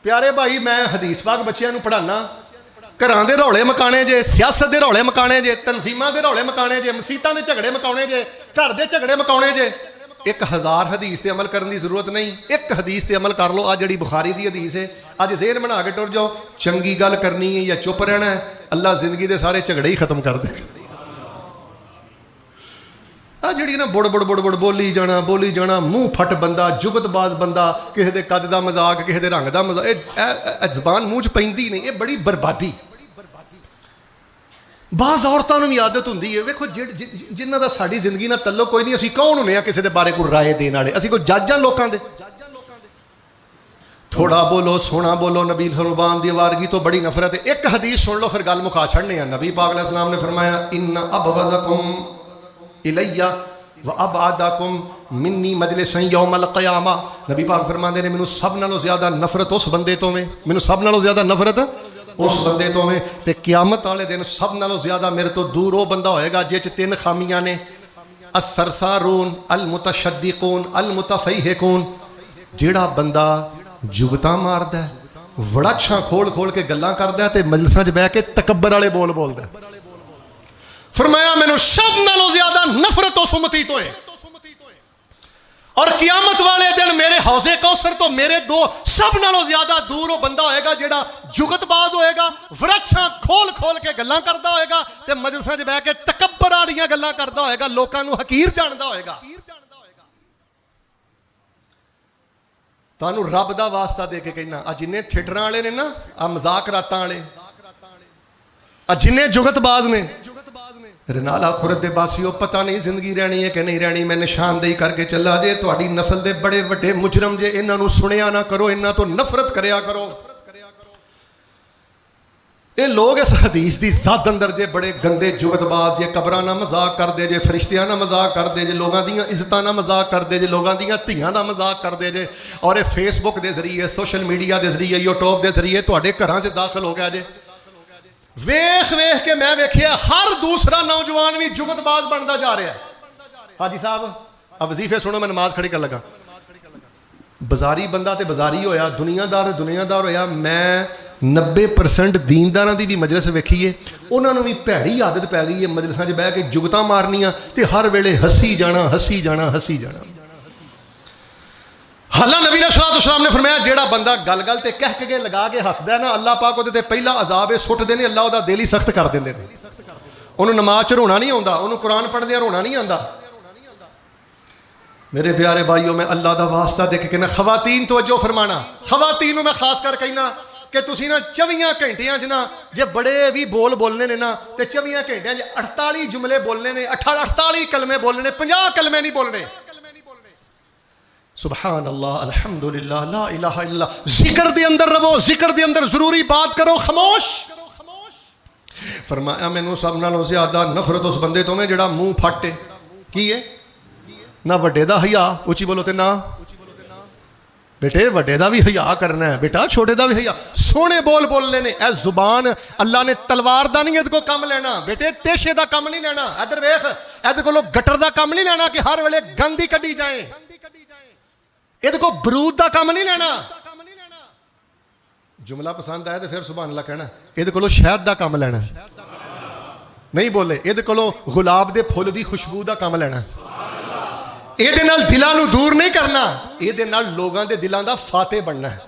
प्यारे भाई, मैं हदीस पाक बच्चियां नू पढ़ाना। घरां दे रौले मकाने जे, सियासत दे रौले मकाने जे, तनजीमां दे रौले मकाने जे, मसीतां दे झगड़े मकाने जे, घर दे झगड़े मकाने जे। 1000 हदीस ते अमल करने की जरूरत नहीं, एक हदीस ते अमल कर लो। आज जी बुखारी दी हदीस है, अज ज़हन बना के टुर जाओ। चंगी गल करनी है या चुप रहना है, अल्लाह जिंदगी के सारे झगड़े ही खत्म कर दे। आ जी ना बुड़ बुड़ बुड़ बुड़ बोली जाना, मूँह फट बंदा, जुगतबाज बंदा, किसी के कद का मजाक, किसी के रंग का मजाक, जबान मूँह च पैंदी नहीं। ये बड़ी बर्बादी। बाज़ औरतों भी आदत होंगी है, वेखो जिन्हों का साड़ी जिंदगी ना तल्लो कोई नहीं, असी कौन होने किसी के बारे कोई राय देने वाले, असी कोई जज हाँ लोगों के। थोड़ा बोलो, सोना बोलो। नबी फरमान दी आवारगी तो बड़ी नफरत है। एक हदीस सुन लो फिर गल मुका छड़ने। नबी पाक अलैहिस्सलाम ने फरमाया इन्ना अबग़ज़कुम इलैया व अबअदकुम मिन्नी मजलिसन यौमल क़यामा। नबी पाक फरमाते हैं मैनू सब नालों ज़्यादा नफरत उस बंदे तो में, मैनू सब नालों ज़्यादा नफरत उस बंदे तो में, ते क़यामत वाले दिन सब नालों ज़्यादा मेरे तो दूर वो बंदा होएगा जिस 3 खामियां ने, अस्सरसारून अल मुतशद्दिकून अल मुतफ़य्हिकून। जेड़ा बंदा जुगता मारदा है, वड़ाछां खोल खोल के गल्लां करदा है ते मजलिसां च बह के तकब्बर वाले बोल बोलदा है। फरमाया मैनू सब नालों ज्यादा नफरत उस उम्मती तो है, और क़यामत वाले दिन मेरे हौजे कौसर तो मेरे दो सब नालों ज्यादा दूर वो बंदा होएगा जेड़ा जुगतबाज होएगा, वृक्षां खोल खोल के गल्लां करदा होएगा ते मजलिसां च बह के तकब्बर वालियां गल्लां करदा होएगा, लोकां नूं हकीर जानदा होएगा। तानू रब दा वास्ता दे के कहना, आ जिन्ने थिएटरां वाले ने ना, आ मजाक रातां वाले, आ जिन्ने जुगतबाज ने, रनाला खुरद दे बासियो पता नहीं जिंदगी रहनी है कि नहीं रहनी। मैं निशानदेही करके चला जे तुहाडी नस्ल दे बड़े वड्डे मुजरम जे, इन्हां नूं सुनिया ना करो, इन्हां तो नफरत करया करो। ये लोग इस हदीस की सद अंदर जे बड़े गंदे जुगतबाज जे, कबरां ना मजाक करते जे, फरिश्तियां ना मजाक करते जे, लोगों दी इज्जतां ना मजाक करते जे, लोगों दी धियां ना मजाक करते जे, और ये फेसबुक के जरिए, सोशल मीडिया के जरिए, यूट्यूब के जरिए तुहाडे घरां च दाखिल हो गया जे। वेख वेख के मैं वेखिया हर दूसरा नौजवान भी जुगतबाज बनता जा रहा है। हाजी साहब अब वजीफे सुनो, मैं नमाज खड़ी कर लगा। बाजारी बंदा तो बाजारी होया, दुनियादार दुनियादार होया। मैं 90% दीनदारां दी भी मजलिस वेखी है, उन्होंने भी भैड़ी आदत पै गई है मजलिसां च बह के जुगतां मारनियां ते हर वेले हसी जाना हसी जाना हसी जाना। हालां नबी सल्लल्लाहु ने फरमाया जेड़ा बंदा गल गल ते कह के लगा के हसदा है ना, अल्लाह पाक उहदे ते पहला अजाब सुटदे ने, अल्लाह उहदा दिल ही सख्त कर देंदे ने। उहनूं नमाज च रोना नहीं आउंदा, उहनूं कुरान पढ़दे रोना नहीं आंदा। मेरे प्यारे भाईओ, मैं अल्लाह दा वास्ता दे के कहना, खवातीन तवज्जो फरमाना, खवातीन नूं मैं खास कर कहना कि तुसीं ना 24 घंटियां च ना जे बड़े भी बोल बोलने ने ना, ते 24 घंटियां च 48 जुमले बोलने ने, 48 कलमे बोलने, 50 कलमे नहीं बोलने। सुबहान अल्लाह, अल्हम्दुलिल्लाह, ला इलाहा इल्लल्लाह। जिक्र दे अंदर रहो, जिक्र दे अंदर जरूरी बात करो, खामोश। فرمایا مینوں سب نالوں زیادہ نفرت اس بندے تو میں جڑا منہ پھٹ کی ہے نہ وڈے دا حیا اچھی بولو تے نہ بیٹے وڈے دا بھی حیا کرنا ہے بیٹا چھوٹے دا بھی حیا سونے بول بولنے نے اے زبان اللہ نے تلوار دا نہیں کو کم لینا بیٹے تیشے دا کم نہیں لینا ادھر ویکھ ادھر کولو گٹر دا کم نہیں لینا کہ ہر ویلے گندی کڈی جائیں ادھر کو برود دا کم نہیں لینا جملہ پسند آیا تو پھر سبحان اللہ کہنا ادھر کولو شہد دا کم لینا نہیں بولے ادھر کولو گلاب دے پھول دی خوشبو دا کم لینا یہ دلوں نو دور نہیں کرنا یہ لوگوں دے دلوں دا فاتح بننا ہے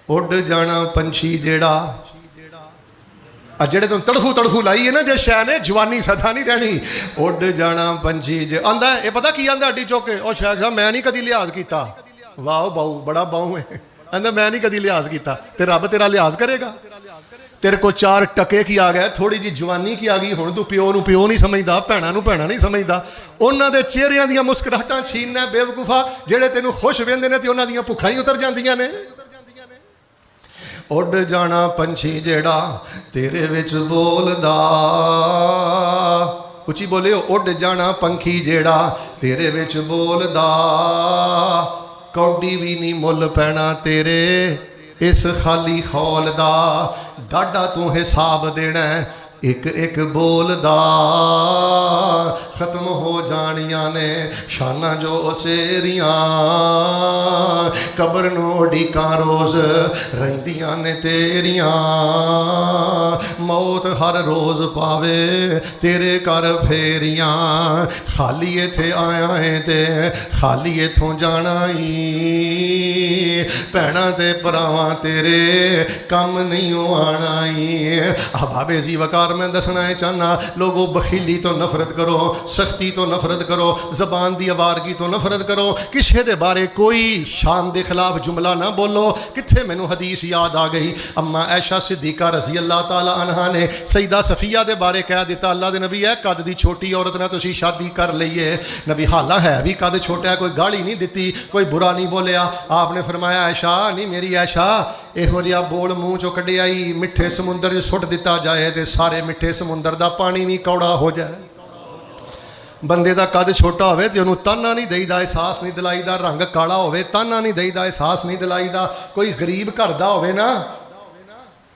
اڈ جانا پنچھی جیڑا جڑے تم تڑفو تڑفو لائی ہے نا جے شہ نے جوانی سدا نہیں رہنی اڈ جانا پنچھی جے آندا ہے یہ پتہ کی آندا اڈی چوکے او شیخ صاحب میں نہیں کدی لحاظ کیتا واہ باؤ بڑا باؤ ہے آندا میں نہیں کدی لحاظ کیتا تے رب تیرا لحاظ کرے گا تیرے کو 4 ٹکے کی آ گیا تھوڑی جی جوانی کی آ گئی ہوں تو پیو نو پیو نہیں سمجھدا بھیڑاں نو بھیڑاں نہیں سمجھدا انہاں دے چہریاں دیاں مسکراہٹاں چھیننا بے وقوفا جڑے تینوں خوش ویندے نے تے انہاں دیاں بھکھاں ہی اتر جاندیاں نے اڈ جانا پنچھی جیڑا تیرے وچ بولدا اچھی بولے اڈ جانا پنکھی جیڑا تیرے وچ بولدا کوڈی بھی نہیں مل پینا تیرے اس خالی خول دا ڈاڈا تو حساب دینا ہے ایک ایک بول دا ختم ہو جانیاں نے شانہ جو چیریاں قبر نو ڈیکاں روز رہندیاں نے تیریاں موت ہر روز پاوے تیرے کر پھیریاں خالی ایتھے آیا ہے تے خالی ایتھوں جانا ہی پینا تے پراواں تیرے کم نہیں آنا ہی احباب زی وقار میں دسنا ہے چاہنا لوگوں بخیلی تو نفرت کرو سختی تو نفرت کرو زبان دی آوارگی تو نفرت کرو کسے دے بارے کوئی شان دے خلاف جملہ نہ بولو کتھے میں نو حدیث یاد آ گئی اما عائشہ صدیقہ رضی اللہ تعالی عنہ نے سیدہ صفیہ دے بارے کہہ دیتا اللہ دے نبی ہے قد دی چھوٹی عورت نہ تسی شادی کر لئیے نبی حالہ ہے بھی قد چھوٹا ہے کوئی گالی نہیں دیتی کوئی برا نہیں بولیا آپ نے فرمایا عائشہ نہیں میری عائشہ ایہو جیا بول منہ چو کڈے آئی مٹھے سمندر سٹ دیتا جائے تے سارے مٹھے سمندر دا پانی بھی کوڑا ہو جائے بندے دا قد چھوٹا ہوئے تے انہوں تانا نہیں دئی دا احساس نہیں دلائی دا رنگ کالا ہوئے تانا نہیں دئی دا احساس نہیں دلائی دا کوئی غریب گھر دا ہوئے نا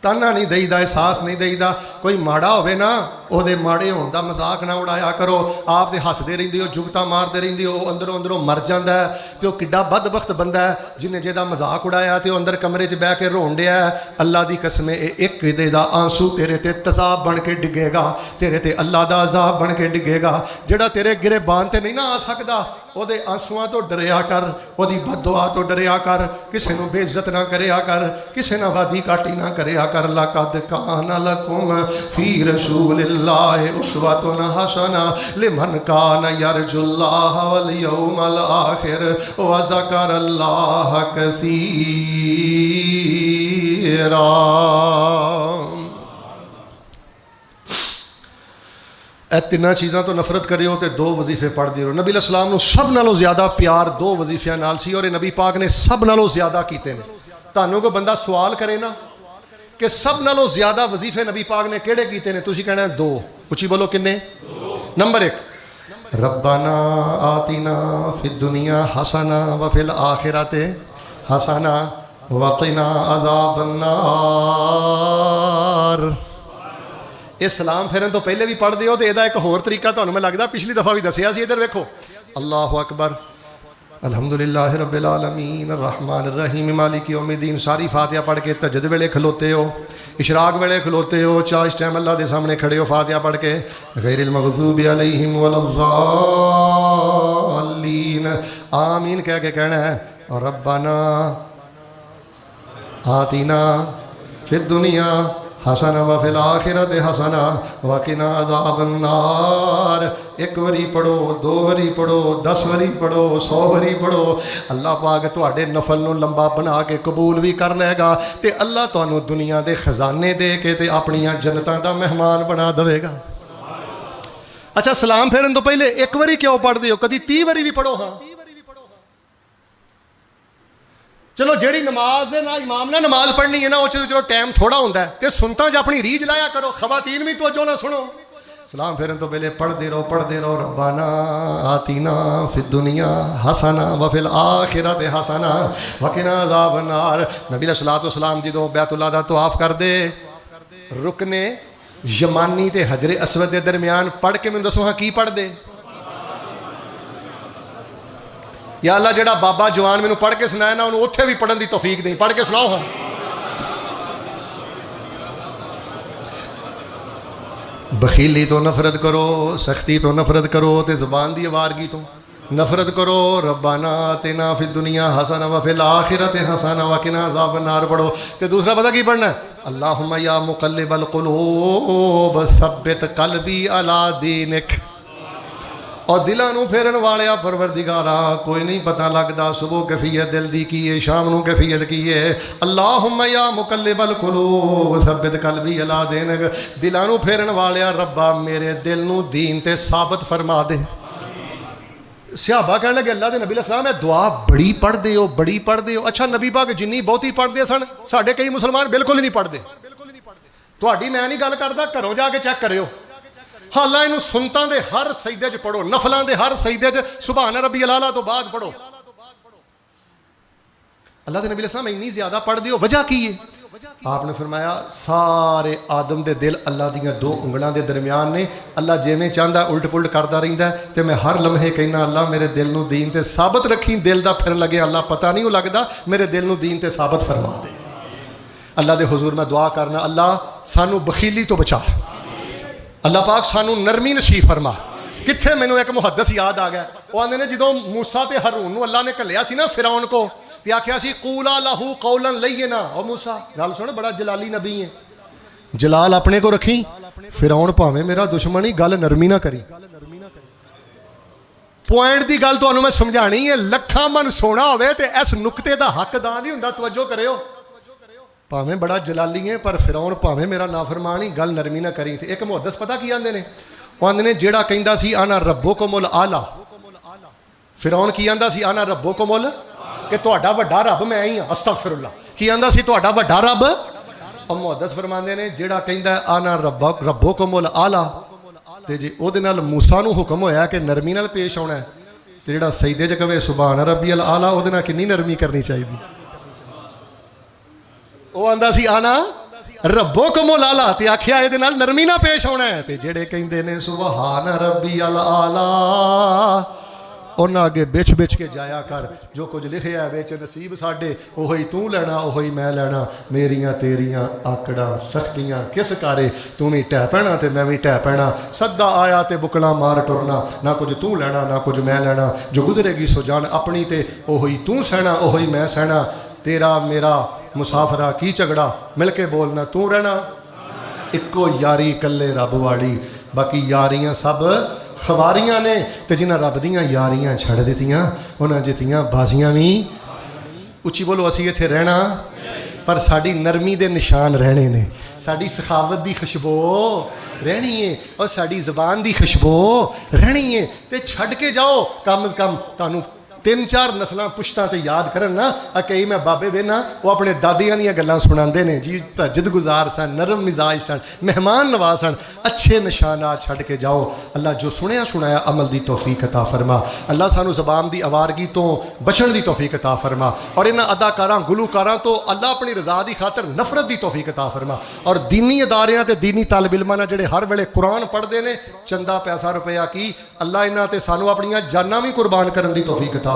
تانا نہیں دئی دا احساس نہیں دئی دا کوئی ماڑا ہوئے نا او دے ماڑے ہون دا مذاق نہ اڑایا کرو آپ دے ہس دے رہندے ہو جگتا مار دے رہندے ہو اندروں اندروں مر جاندا ہے تے او کڈا بدبخت بندہ ہے جنہیں جیدا مذاق اڑایا تے او اندر کمرے چ بیٹھ کے رون ڈیا ہے اللہ دی قسم ایک دے دا آنسو تیرے تے تذاب بن کے ڈگے گا تیرے تے اللہ دا عذاب بن کے ڈگے گا جڑا تیرے گریبان تے نہیں نہ آ سکدا او دے آنسواں تو ڈریا کر او دی بد دعا تو ڈریا کر کسے نو بے عزت نہ کریا کر کسے نہ وادی کاٹی نہ کریا کر لقد کان لکم فی رسول اللہ اسوۃ حسنہ لمن کان یرجو اللہ والیوم الآخر وذکر اللہ کثیرا اے تیناں چیزاں تو نفرت کریو تے 2 وظیفے پڑھ دیو نبی علیہ السلام نو سب نالوں زیادہ پیار 2 وظیفیاں نال سی اور نبی پاک نے سب نالوں زیادہ کیتے نے تانوں کو بندہ سوال کرے نا کہ سب نالوں زیادہ وظیفے نبی پاک نے کیڑے کیتے نے تسی کہنا ہے 2 اچھی بولو کنے نمبر 1 ربنا آتنا فی الدنیا حسنہ وفی الآخرۃ حسنہ وقنا عذاب النار یہ سلام پھرن تو پہلے بھی پڑھ دیو تو یہ ایک ہور طریقہ تو میں لگتا پچھلی دفعہ بھی دسیا سی ادھر ویکھو اللہ اکبر الحمدللہ رب العالمین الرحمن الرحیم مالک یوم الدین ساری فاتحہ پڑھ کے تہجد ویلے کھلوتے ہو اشراق ویلے کھلوتے ہو چاہ اس ٹائم اللہ دے سامنے کھڑے ہو فاتحہ پڑھ کے غیر المغضوب علیہم ولا الضالین آمین کہہ کے کہنا ہے اور ربنا آتنا فی الدنیا حسنہ وفی الآخرۃ حسنہ وقنا عذاب النار 1 وری پڑھو 2 وری پڑھو 10 وری پڑھو 100 وری پڑھو اللہ پاک تواڈے نفل نو لمبا بنا کے قبول بھی کر لے گا تے اللہ تانوں دنیا دے خزانے دے کے تے اپنیاں جنتاں دا مہمان بنا دے گا اچھا سلام پھیرن تو پہلے 1 وری کیوں پڑھ دیو کدی 30 وری بھی پڑھو ہاں चलो जिहड़ी नमाज दे ना इमाम ने नमाज पढ़नी है ना वो चलो टाइम थोड़ा होंदा है ते सुनता च अपनी रीझ लाया करो। खवातीन भी तवज्जो ना सुनो, सलाम फेरन तो पहले पढ़ते रहो रब्बाना आतीना फिद दुनिया हसना व फिल आखिरत हसना वकिना अज़ाबन नार। नबी अलैहिस्सलातु वस्सलाम जदों बैतुल्लाह दा तवाफ करदे रुकने यमानी ते हजरे असवद के दरमियान पढ़ के मैनूं दसो हाँ की पढ़दे? या अल्लाह जेड़ा बाबा जवान मैनूं पढ़ के सुनाया ना उन्होंने उत्थे भी पढ़न की तौफीक दें, पढ़ के सुनाओ हाँ। बखीली तो नफरत करो, सख्ती तो नफरत करो, ते ज़ुबान दी वारगी तो नफरत करो। रब्बाना आतिना फिद दुनिया हसना व फिल आखिरत हसना व किना अज़ाबन नार पढ़ो। ते दूसरा पता की पढ़ना है? अल्लाहुम्मा या मुक़ल्लिबल क़ुलूब सब्बित क़ल्बी अला दीनिक। और दिलों फेरन वाले परवरदिगारा कोई नहीं पता लगता सुबह कैफियत दिल दी की है, शाम नूं कैफियत की है। अल्लाहुम्मा या मुक़ल्लिबल क़ुलूब सब्बित क़ल्बी अला दीनिक। दिलों फेरन वाले रब्बा मेरे दिल नूं दीन ते साबित फरमा दे। सहाबा कहने लगे अल्लाह के नबी अलैहिस्सलाम है दुआ बड़ी पढ़ते हो, बड़ी पढ़ते हो। अच्छा नबी पाक जिन्नी बहुती पढ़ते सन साढ़े कई मुसलमान बिल्कुल ही नहीं पढ़ते। तुहाडी मैं नहीं गल करदा, घरों जाके चेक करियो। हालां इनू सुनतां दे हर सजदे च पढ़ो, नफलां दे हर सजदे च सुभान रब्बियल आला तो बाद पढ़ो। अल्लाह के नबी अलैहिस्सलाम इन्नी ज्यादा पढ़ते हो, वजह की है? आपने फरमाया सारे आदम दे दिल अल्लाह दियां दो उंगलों के दरमियान ने। अल्लाह जिवें चाहता उल्ट पुलट करता रहिंदा है ते मैं हर लम्हे कहना अल्लाह मेरे दिल नूं दीन ते साबित रखी। दिल दा फिर लगे अल्लाह पता नहीं लगता, मेरे दिल नूं दीन ते साबित फरमा दे। अल्लाह दे हुजूर मैं दुआ करना अल्लाह सानू बखीली तो बचा, अल्लाह पाक सानू नरमी नसीब फरमा। कित्थे मैनू एक मुहद्दिस याद आ गया, वो आंदे ने जदों मूसा ते हारून नूं अल्लाह ने घल्लिया सी ना फिरौन को ते आख्या सी कूला लहू कौलन लय्यिना। ओ मूसा गल सुन, बड़ा जलाली नबी है, जलाल अपने को रखी। फिरौन भावें मेरा दुश्मन ही गल नरमी ना करी। पॉइंट की गल तुहानू मैं समझानी है, लखा मन सोना होवे ते इस नुकते का हकदार नहीं हुंदा। तवज्जो करियो, भावें बड़ा जलाली है पर फिरौन भावें मेरा नाफरमान ही गल नरमी ना करी। ते एक मुहद्दिस पता की आंदे ने? वो आंदे ने जेड़ा कहंदा सी आना रब्बुकुमुल आला, फिरौन की आंदा सी आना रब्बुकुमुल कि तुहाडा वड्डा रब मैं ही हाँ। अस्तगफिरुल्लाह की आंदा सी तुहाडा वड्डा रब। और मुहद्दिस फरमांदे ने जेड़ा कहंदा आना रब्बुकुमुल आला ते जे ओदे नाल मूसा नूं हुक्म होया कि नरमी नाल पेश आउणा है ते जेड़ा सजदे च कहे सुभान रब्बियल आला ओदे नाल किन्नी नरमी करनी चाहिदी। वो आंदा सी आना रब्बुकुमुल आला ते आख्या इहदे नाल नरमी ना पेश आउणा है। ते जेड़े कहंदे ने सुभान रब्बियल आला उन्हां अगे बिछ बिछ के जाया कर, जो कुछ लिखिया विच नसीब साडे ओही तू लैना ओही मैं लैना। मेरियां तेरियां आकड़ां सख्तियां किस कारे, तू भी ढह पैना ते मैं भी ढह पैना। सद्दा आया ते बुकला मार टुरना, ना कुछ तू लैना ना कुछ मैं लैना। जो गुजरेगी सो जान अपनी ते ओही तू सहना ओही मैं सहना। तेरा मेरा मुसाफरा की झगड़ा मिल के बोलना तू रहना। इक्को यारी कल्ले रब वाड़ी, बाकी यारियां सब खवारियां ने। ते जिन्हां रब दियां यारियां छड़ दित्तियां उन्हां जित्तियां बाजियां भी। उच्ची बोलो असीं इत्थे रहना पर साड़ी नरमी दे निशान रहने ने, साड़ी सखावत दी खुशबू रहनी है और साड़ी ज़बान दी खुशबू रहनी है। ते छड़ के जाओ कम से कम तुहानूं 3-4 नस्लां पुश्तां ते याद करन ना। कई मैं बाबे वेना वो अपने दादियां दियां गल्लां सुणांदे ने जी, तहज्जुद गुजार सन, नरम मिजाज सन, मेहमान नवाज सन। अच्छे निशानात छड़ के जाओ। अल्लाह जो सुनिया सुनाया अमल दी तौफीक अता फरमा। अल्लाह सानू ज़बान दी आवारगी तो बचण दी तौफीक अता फरमा और इन्हां अदाकारां गुलूकारां तो अल्लाह अपनी रज़ा दी खातर नफरत दी तौफीक अता फरमा। और दीनी अदारियां ते दीनी तालिब इल्मां ने जेड़े हर वेले कुरान पढ़दे ने चंदा पैसा रुपया की, अल्लाह इन्हां ते सानू अपनियां जानां भी कुर्बान करन दी तौफीक अता